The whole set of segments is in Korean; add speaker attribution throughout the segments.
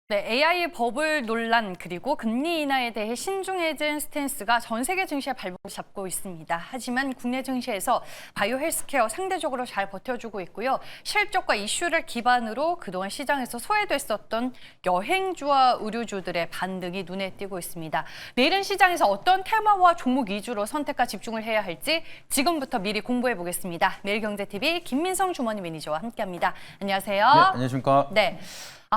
Speaker 1: 네, AI 버블 논란 그리고 금리 인하에 대해 신중해진 스탠스가 전 세계 증시에 발목을 잡고 있습니다. 하지만 국내 증시에서 바이오 헬스케어 상대적으로 잘 버텨주고 있고요. 실적과 이슈를 기반으로 그동안 시장에서 소외됐었던 여행주와 의류주들의 반등이 눈에 띄고 있습니다. 내일은 시장에서 어떤 테마와 종목 위주로 선택과 집중을 해야 할지 지금부터 미리 공부해 보겠습니다. 매일경제TV 김민성 주머니 매니저와 함께합니다. 안녕하세요.
Speaker 2: 네, 안녕하십니까.
Speaker 1: 네.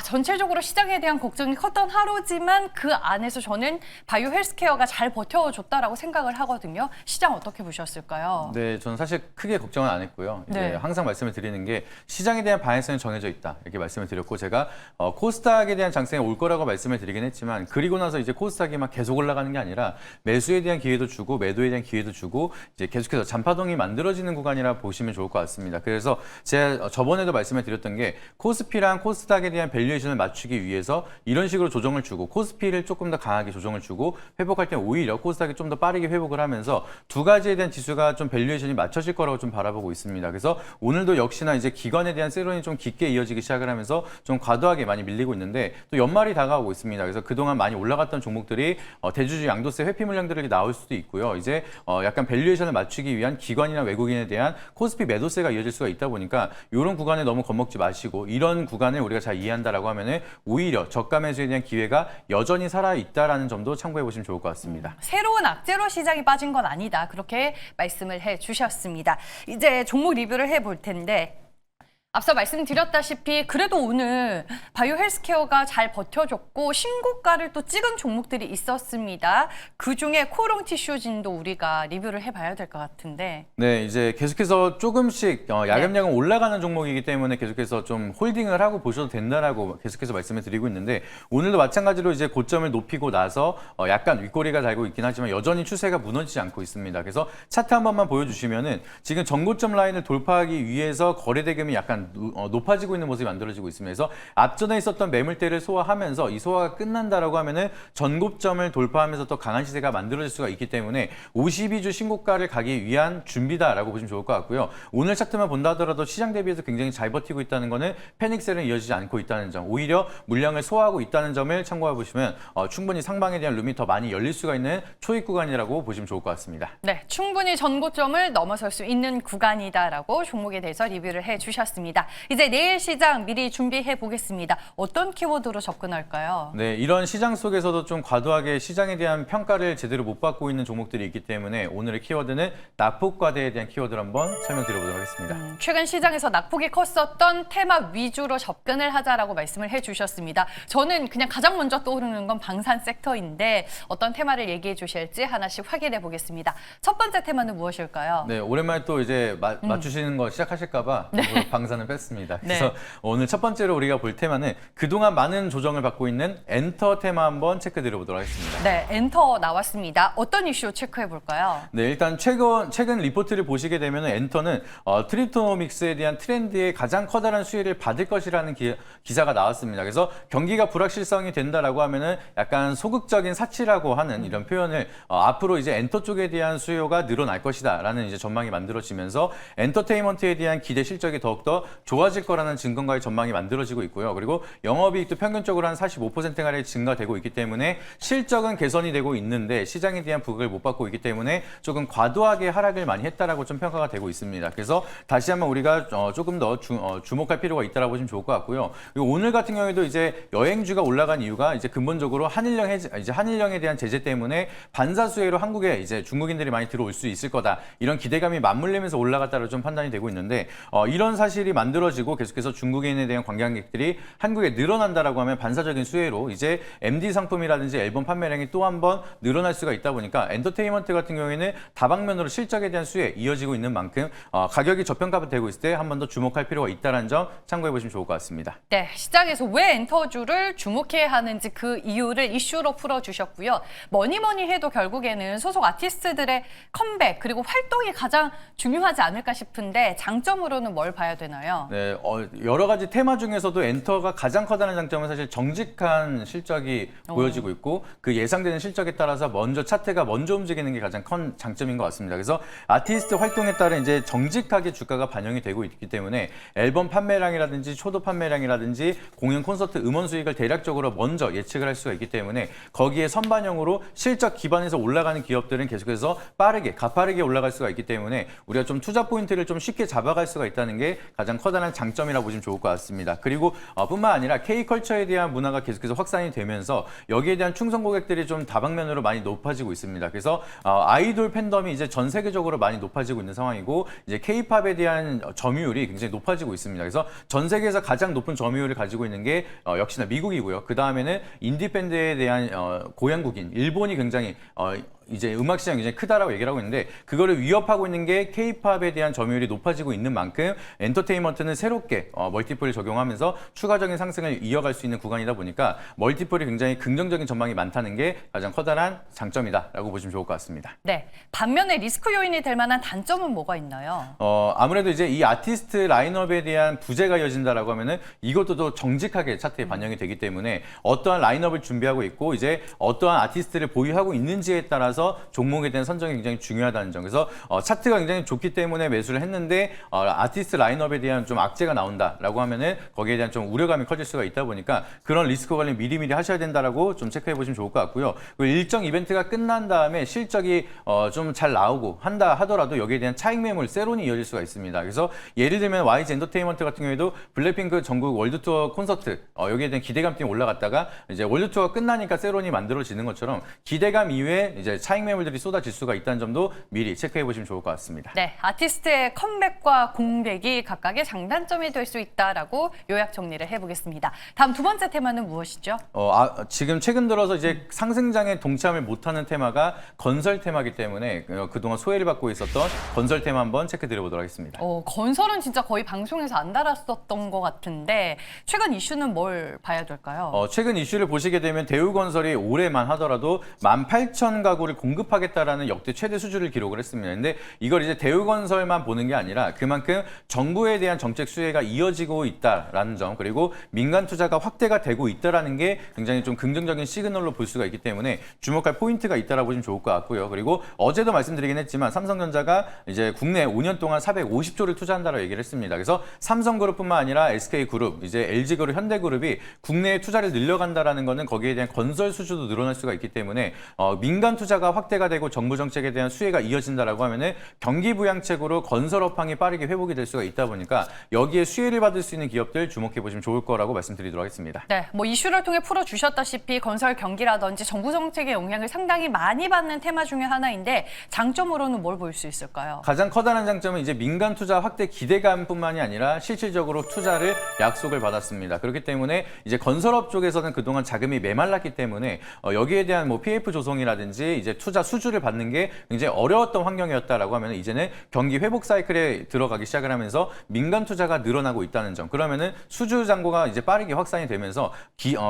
Speaker 1: 전체적으로 시장에 대한 걱정이 컸던 하루지만 그 안에서 저는 바이오 헬스케어가 잘 버텨줬다라고 생각을 하거든요. 시장 어떻게 보셨을까요?
Speaker 2: 네, 저는 사실 크게 걱정은 안 했고요. 이제
Speaker 1: 네.
Speaker 2: 항상 말씀을 드리는 게 시장에 대한 방향성이 정해져 있다 이렇게 말씀을 드렸고 제가 코스닥에 대한 장세가 올 거라고 말씀을 드리긴 했지만 그리고 나서 이제 코스닥이 막 계속 올라가는 게 아니라 매수에 대한 기회도 주고 매도에 대한 기회도 주고 이제 계속해서 잔파동이 만들어지는 구간이라 보시면 좋을 것 같습니다. 그래서 제가 저번에도 말씀을 드렸던 게 코스피랑 코스닥에 대한 밸류에이션을 맞추기 위해서 이런 식으로 조정을 주고 코스피를 조금 더 강하게 조정을 주고 회복할 때 오히려 코스닥이 좀 더 빠르게 회복을 하면서 두 가지에 대한 지수가 좀 밸류에이션이 맞춰질 거라고 좀 바라보고 있습니다. 그래서 오늘도 역시나 이제 기관에 대한 세론이 좀 깊게 이어지기 시작을 하면서 좀 과도하게 많이 밀리고 있는데 또 연말이 다가오고 있습니다. 그래서 그동안 많이 올라갔던 종목들이 대주주 양도세 회피 물량들이 나올 수도 있고요. 이제 약간 밸류에이션을 맞추기 위한 기관이나 외국인에 대한 코스피 매도세가 이어질 수가 있다 보니까 이런 구간에 너무 겁먹지 마시고 이런 구간을 우리가 잘 이해한다라고 하면은 오히려 저가 매수에 대한 기회가 여전히 살아 있다라는 점도 참고해 보시면 좋을 것 같습니다.
Speaker 1: 새로운 악재로 시장이 빠진 건 아니다. 그렇게 말씀을 해주셨습니다. 이제 종목 리뷰를 해볼 텐데 앞서 말씀드렸다시피 그래도 오늘 바이오 헬스케어가 잘 버텨줬고 신고가를 또 찍은 종목들이 있었습니다. 그중에 코롱 티슈진도 우리가 리뷰를 해봐야 될 것 같은데.
Speaker 2: 네, 이제 계속해서 조금씩 야금야금 올라가는 종목이기 때문에 계속해서 좀 홀딩을 하고 보셔도 된다라고 계속해서 말씀을 드리고 있는데 오늘도 마찬가지로 이제 고점을 높이고 나서 약간 윗꼬리가 달고 있긴 하지만 여전히 추세가 무너지지 않고 있습니다. 그래서 차트 한 번만 보여주시면은 지금 전고점 라인을 돌파하기 위해서 거래 대금이 약간 높아지고 있는 모습이 만들어지고 있습니다. 그래서 앞전에 있었던 매물대를 소화하면서 이 소화가 끝난다라고 하면은 전고점을 돌파하면서 더 강한 시세가 만들어질 수가 있기 때문에 52주 신고가를 가기 위한 준비다라고 보시면 좋을 것 같고요. 오늘 차트만 본다 하더라도 시장 대비해서 굉장히 잘 버티고 있다는 거는 패닉셀은 이어지지 않고 있다는 점, 오히려 물량을 소화하고 있다는 점을 참고해 보시면 충분히 상방에 대한 룸이 더 많이 열릴 수가 있는 초입 구간이라고 보시면 좋을 것 같습니다.
Speaker 1: 네, 충분히 전고점을 넘어설 수 있는 구간이다라고 종목에 대해서 리뷰를 해주셨습니다. 이제 내일 시장 미리 준비해 보겠습니다. 어떤 키워드로 접근할까요?
Speaker 2: 네, 이런 시장 속에서도 좀 과도하게 시장에 대한 평가를 제대로 못 받고 있는 종목들이 있기 때문에 오늘의 키워드는 낙폭과대에 대한 키워드를 한번 설명드려보도록 하겠습니다.
Speaker 1: 최근 시장에서 낙폭이 컸었던 테마 위주로 접근을 하자라고 말씀을 해주셨습니다. 저는 그냥 가장 먼저 떠오르는 건 방산 섹터인데 어떤 테마를 얘기해 주실지 하나씩 확인해 보겠습니다. 첫 번째 테마는 무엇일까요?
Speaker 2: 네, 오랜만에 또 이제 맞추시는 거 시작하실까봐 방산을 뺐습니다. 그래서 오늘 첫 번째로 우리가 볼 테마는 그동안 많은 조정을 받고 있는 엔터 테마 한번 체크드려보도록 하겠습니다.
Speaker 1: 네, 엔터 나왔습니다. 어떤 이슈 체크해 볼까요?
Speaker 2: 네, 일단 최근 리포트를 보시게 되면 엔터는 트리토nomics에 대한 트렌드의 가장 커다란 수혜를 받을 것이라는 기사가 나왔습니다. 그래서 경기가 불확실성이 된다라고 하면은 약간 소극적인 사치라고 하는 이런 표현을 앞으로 이제 엔터 쪽에 대한 수요가 늘어날 것이다라는 이제 전망이 만들어지면서 엔터테인먼트에 대한 기대 실적이 더욱더 좋아질 거라는 증거과의 전망이 만들어지고 있고요. 그리고 영업이익도 평균적으로 한 45%가량 증가되고 있기 때문에 실적은 개선이 되고 있는데 시장에 대한 부각을 못 받고 있기 때문에 조금 과도하게 하락을 많이 했다라고 좀 평가가 되고 있습니다. 그래서 다시 한번 우리가 조금 더 주목할 필요가 있다라고 보시면 좋을 것 같고요. 그리고 오늘 같은 경우에도 이제 여행주가 올라간 이유가 이제 근본적으로 한일령에 대한 제재 때문에 반사수혜로 한국에 이제 중국인들이 많이 들어올 수 있을 거다 이런 기대감이 맞물리면서 올라갔다로 좀 판단이 되고 있는데 이런 사실이 만들어지고 계속해서 중국인에 대한 관광객들이 한국에 늘어난다라고 하면 반사적인 수혜로 이제 MD 상품이라든지 앨범 판매량이 또 한 번 늘어날 수가 있다 보니까 엔터테인먼트 같은 경우에는 다방면으로 실적에 대한 수혜 이어지고 있는 만큼 가격이 저평가되고 있을 때 한 번 더 주목할 필요가 있다는 점 참고해 보시면 좋을 것 같습니다.
Speaker 1: 네, 시장에서 왜 엔터주를 주목해야 하는지 그 이유를 이슈로 풀어주셨고요. 뭐니 해도 결국에는 소속 아티스트들의 컴백 그리고 활동이 가장 중요하지 않을까 싶은데 장점으로는 뭘 봐야 되나요? 있나요?
Speaker 2: 네, 여러 가지 테마 중에서도 엔터가 가장 커다란 장점은 사실 정직한 실적이 보여지고 있고 그 예상되는 실적에 따라서 먼저 차트가 먼저 움직이는 게 가장 큰 장점인 것 같습니다. 그래서 아티스트 활동에 따른 이제 정직하게 주가가 반영이 되고 있기 때문에 앨범 판매량이라든지 초도 판매량이라든지 공연 콘서트 음원 수익을 대략적으로 먼저 예측을 할 수가 있기 때문에 거기에 선반영으로 실적 기반에서 올라가는 기업들은 계속해서 가파르게 올라갈 수가 있기 때문에 우리가 좀 투자 포인트를 좀 쉽게 잡아갈 수가 있다는 게 가장 커다란 장점이라고 보시면 좋을 것 같습니다. 그리고 뿐만 아니라 K컬처에 대한 문화가 계속해서 확산이 되면서 여기에 대한 충성 고객들이 좀 다방면으로 많이 높아지고 있습니다. 그래서 아이돌 팬덤이 이제 전 세계적으로 많이 높아지고 있는 상황이고 이제 K-팝에 대한 점유율이 굉장히 높아지고 있습니다. 그래서 전 세계에서 가장 높은 점유율을 가지고 있는 게 역시나 미국이고요. 그 다음에는 인디 밴드에 대한 고향국인 일본이 굉장히 이제 음악 시장이 굉장히 크다라고 얘기를 하고 있는데 그거를 위협하고 있는 게 K-팝에 대한 점유율이 높아지고 있는 만큼 엔터테인먼트는 새롭게 멀티플을 적용하면서 추가적인 상승을 이어갈 수 있는 구간이다 보니까 멀티플이 굉장히 긍정적인 전망이 많다는 게 가장 커다란 장점이다라고 보시면 좋을 것 같습니다.
Speaker 1: 네, 반면에 리스크 요인이 될 만한 단점은 뭐가 있나요?
Speaker 2: 아무래도 이제 이 아티스트 라인업에 대한 부재가 이어진다라고 하면은 이것도 또 정직하게 차트에 반영이 되기 때문에 어떠한 라인업을 준비하고 있고 이제 어떠한 아티스트를 보유하고 있는지에 따라서 종목에 대한 선정이 굉장히 중요하다는 점. 그래서 차트가 굉장히 좋기 때문에 매수를 했는데 아티스트 라인업에 대한 좀 악재가 나온다라고 하면은 거기에 대한 좀 우려감이 커질 수가 있다 보니까 그런 리스크 관리 미리미리 하셔야 된다라고 좀 체크해 보시면 좋을 것 같고요. 그리고 일정 이벤트가 끝난 다음에 실적이 좀 잘 나오고 한다 하더라도 여기에 대한 차익 매물 세론이 이어질 수가 있습니다. 그래서 예를 들면 YG 엔터테인먼트 같은 경우에도 블랙핑크 전국 월드 투어 콘서트 여기에 대한 기대감 때문에 올라갔다가 이제 월드 투어가 끝나니까 세론이 만들어지는 것처럼 기대감 이후에 이제 차익 매물들이 쏟아질 수가 있다는 점도 미리 체크해 보시면 좋을 것 같습니다.
Speaker 1: 네, 아티스트의 컴백과 공백이 각각의 장단점이 될 수 있다라고 요약 정리를 해보겠습니다. 다음 두 번째 테마는 무엇이죠?
Speaker 2: 지금 최근 들어서 이제 상승장에 동참을 못하는 테마가 건설 테마이기 때문에 그동안 소외를 받고 있었던 건설 테마 한번 체크 드려보도록 하겠습니다.
Speaker 1: 건설은 진짜 거의 방송에서 안 달았었던 것 같은데 최근 이슈는 뭘 봐야 될까요?
Speaker 2: 최근 이슈를 보시게 되면 대우건설이 올해만 하더라도 18,000가구를 공급하겠다라는 역대 최대 수주를 기록을 했습니다. 근데 이걸 이제 대우건설만 보는 게 아니라 그만큼 정부에 대한 정책 수혜가 이어지고 있다라는 점 그리고 민간 투자가 확대가 되고 있다라는 게 굉장히 좀 긍정적인 시그널로 볼 수가 있기 때문에 주목할 포인트가 있다라고 보시면 좋을 것 같고요. 그리고 어제도 말씀드리긴 했지만 삼성전자가 이제 국내에 5년 동안 450조를 투자한다라고 얘기를 했습니다. 그래서 삼성그룹뿐만 아니라 SK그룹, 이제 LG그룹, 현대그룹이 국내에 투자를 늘려간다라는 거는 거기에 대한 건설 수주도 늘어날 수가 있기 때문에 민간 투자가 확대가 되고 정부 정책에 대한 수혜가 이어진다라고 하면은 경기 부양책으로 건설 업황이 빠르게 회복이 될 수가 있다 보니까 여기에 수혜를 받을 수 있는 기업들 주목해 보시면 좋을 거라고 말씀드리도록 하겠습니다.
Speaker 1: 네, 뭐 이슈를 통해 풀어주셨다시피 건설 경기라든지 정부 정책의 영향을 상당히 많이 받는 테마 중에 하나인데 장점으로는 뭘 볼 수 있을까요?
Speaker 2: 가장 커다란 장점은 이제 민간 투자 확대 기대감뿐만이 아니라 실질적으로 투자를 약속을 받았습니다. 그렇기 때문에 이제 건설업 쪽에서는 그동안 자금이 메말랐기 때문에 여기에 대한 뭐 PF 조성이라든지 이제 투자 수주를 받는 게 굉장히 어려웠던 환경이었다라고 하면 이제는 경기 회복 사이클에 들어가기 시작을 하면서 민간 투자가 늘어나고 있다는 점. 그러면은 수주 잔고가 이제 빠르게 확산이 되면서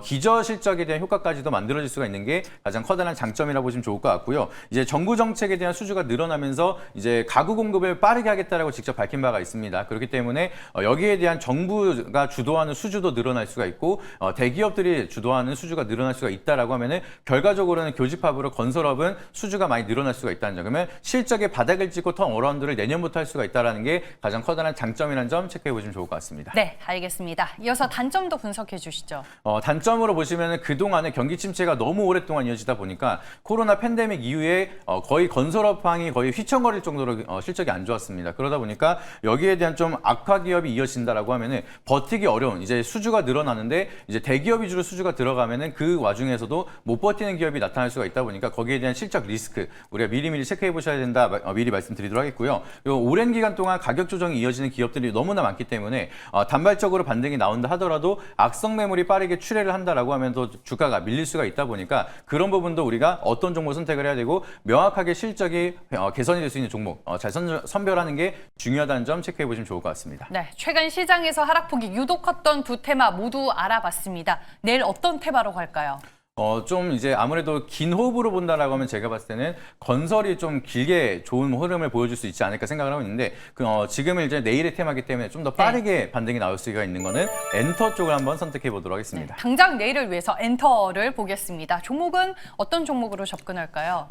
Speaker 2: 기저 실적에 대한 효과까지도 만들어질 수가 있는 게 가장 커다란 장점이라고 보시면 좋을 것 같고요. 이제 정부 정책에 대한 수주가 늘어나면서 이제 가구 공급을 빠르게 하겠다라고 직접 밝힌 바가 있습니다. 그렇기 때문에 여기에 대한 정부가 주도하는 수주도 늘어날 수가 있고 대기업들이 주도하는 수주가 늘어날 수가 있다라고 하면은 결과적으로는 교집합으로 건설업은 수주가 많이 늘어날 수가 있다는 점. 그러면 실적의 바닥을 찍고 턴어라운드를 내년부터 할 수가 있다라는 게 가장 커다란 장점이라는 점 체크해 보시면 좋을 것 같습니다.
Speaker 1: 네, 알겠습니다. 이어서 단점도 분석해 주시죠.
Speaker 2: 단점으로 보시면 그동안의 경기 침체가 너무 오랫동안 이어지다 보니까 코로나 팬데믹 이후에 거의 건설업황이 거의 휘청거릴 정도로 실적이 안 좋았습니다. 그러다 보니까 여기에 대한 좀 악화 기업이 이어진다라고 하면은 버티기 어려운 이제 수주가 늘어나는데 이제 대기업 위주로 수주가 들어가면은 그 와중에서도 못 버티는 기업이 나타날 수가 있다 보니까 거기에 대한 실적 리스크 우리가 미리미리 체크해 보셔야 된다 미리 말씀드리도록 하겠고요. 그리고 오랜 기간 동안 가격 조정이 이어지는 기업들이 너무나 많기 때문에 단발적으로 반등이 나온다 하더라도 악성 매물이 빠르게 출회를 한다라고 하면 또 주가가 밀릴 수가 있다 보니까 그런 부분도 우리가 어떤 종목 선택을 해야 되고 명확하게 실적이 개선이 될 수 있는 종목 잘 선별하는 게 중요하다는 점 체크해 보시면 좋을 것 같습니다.
Speaker 1: 네, 최근 시장에서 하락폭이 유독 컸던 두 테마 모두 알아봤습니다. 내일 어떤 테마로 갈까요?
Speaker 2: 좀 이제 아무래도 긴 호흡으로 본다라고 하면 제가 봤을 때는 건설이 좀 길게 좋은 흐름을 보여줄 수 있지 않을까 생각을 하고 있는데 지금은 이제 내일의 테마기 때문에 좀 더 빠르게 반등이 나올 수가 있는 거는 엔터 쪽을 한번 선택해 보도록 하겠습니다.
Speaker 1: 당장 내일을 위해서 엔터를 보겠습니다. 종목은 어떤 종목으로 접근할까요?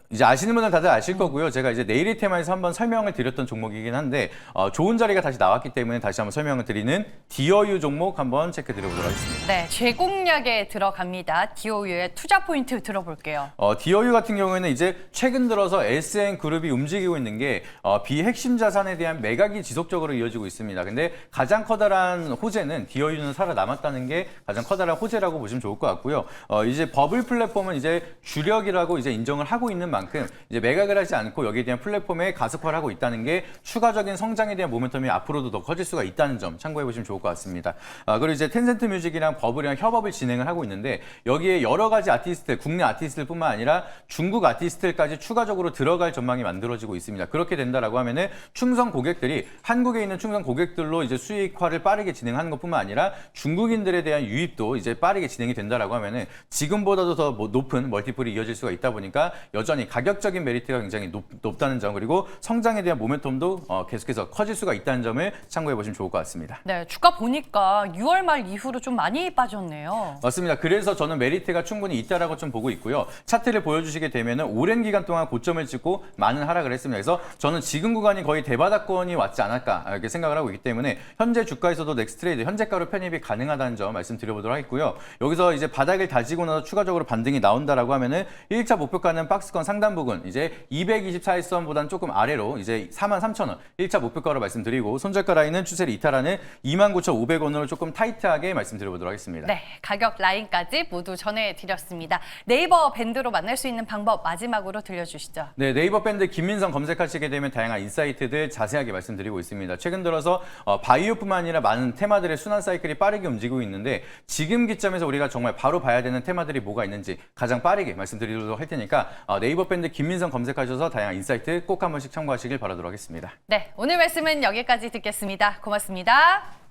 Speaker 2: 이제 아시는 분들 다들 아실 거고요. 제가 이제 내일의 테마에서 한번 설명을 드렸던 종목이긴 한데 좋은 자리가 다시 나왔기 때문에 다시 한번 설명을 드리는 디어유 종목 한번 체크 드려보도록 하겠습니다.
Speaker 1: 네, 제공약에 들어갑니다. 디오유의 투자 포인트 들어볼게요.
Speaker 2: 디어유 같은 경우에는 이제 최근 들어서 SN그룹이 움직이고 있는 게 비핵심 자산에 대한 매각이 지속적으로 이어지고 있습니다. 근데 가장 커다란 호재는 디어유는 살아남았다는 게 가장 커다란 호재라고 보시면 좋을 것 같고요. 이제 버블 플랫폼은 이제 주력이라고 이제 인정을 하고 있는 만큼 이제 매각을 하지 않고 여기에 대한 플랫폼에 가속화를 하고 있다는 게 추가적인 성장에 대한 모멘텀이 앞으로도 더 커질 수가 있다는 점 참고해 보시면 좋을 것 같습니다. 그리고 이제 텐센트 뮤직이랑 버블이랑 협업을 진행을 하고 있는데 여기에 여러 가지 아티스트, 국내 아티스트뿐만 아니라 중국 아티스트들까지 추가적으로 들어갈 전망이 만들어지고 있습니다. 그렇게 된다라고 하면은 충성 고객들이 한국에 있는 충성 고객들로 이제 수익화를 빠르게 진행하는 것뿐만 아니라 중국인들에 대한 유입도 이제 빠르게 진행이 된다라고 하면은 지금보다도 더 높은 멀티플이 이어질 수가 있다 보니까 여전히 가격적인 메리트가 굉장히 높다는 점 그리고 성장에 대한 모멘텀도 계속해서 커질 수가 있다는 점을 참고해 보시면 좋을 것 같습니다.
Speaker 1: 네, 주가 보니까 6월 말 이후로 좀 많이 빠졌네요.
Speaker 2: 맞습니다. 그래서 저는 메리트가 충분히 있다라고 좀 보고 있고요. 차트를 보여주시게 되면은 오랜 기간 동안 고점을 찍고 많은 하락을 했습니다. 그래서 저는 지금 구간이 거의 대바닥권이 왔지 않을까 이렇게 생각을 하고 있기 때문에 현재 주가에서도 넥스트레이드 현재가로 편입이 가능하다는 점 말씀드려보도록 하겠고요. 여기서 이제 바닥을 다지고 나서 추가적으로 반등이 나온다라고 하면은 1차 목표가는 박스권 상단 부근 이제 224일선보다는 조금 아래로 이제 43,000원 1차 목표가로 말씀드리고 손절가 라인은 추세를 이탈하는 29,500원으로 조금 타이트하게 말씀드려보도록 하겠습니다.
Speaker 1: 네, 가격 라인까지 모두 전해드렸습니다. 네이버 밴드로 만날 수 있는 방법 마지막으로 들려주시죠.
Speaker 2: 네, 네이버 밴드 김민성 검색하시게 되면 다양한 인사이트들 자세하게 말씀드리고 있습니다. 최근 들어서 바이오뿐만 아니라 많은 테마들의 순환 사이클이 빠르게 움직이고 있는데 지금 기점에서 우리가 정말 바로 봐야 되는 테마들이 뭐가 있는지 가장 빠르게 말씀드리도록 할 테니까 네이버 밴드 김민성 검색하셔서 다양한 인사이트 꼭 한 번씩 참고하시길 바라도록 하겠습니다.
Speaker 1: 네, 오늘 말씀은 여기까지 듣겠습니다. 고맙습니다.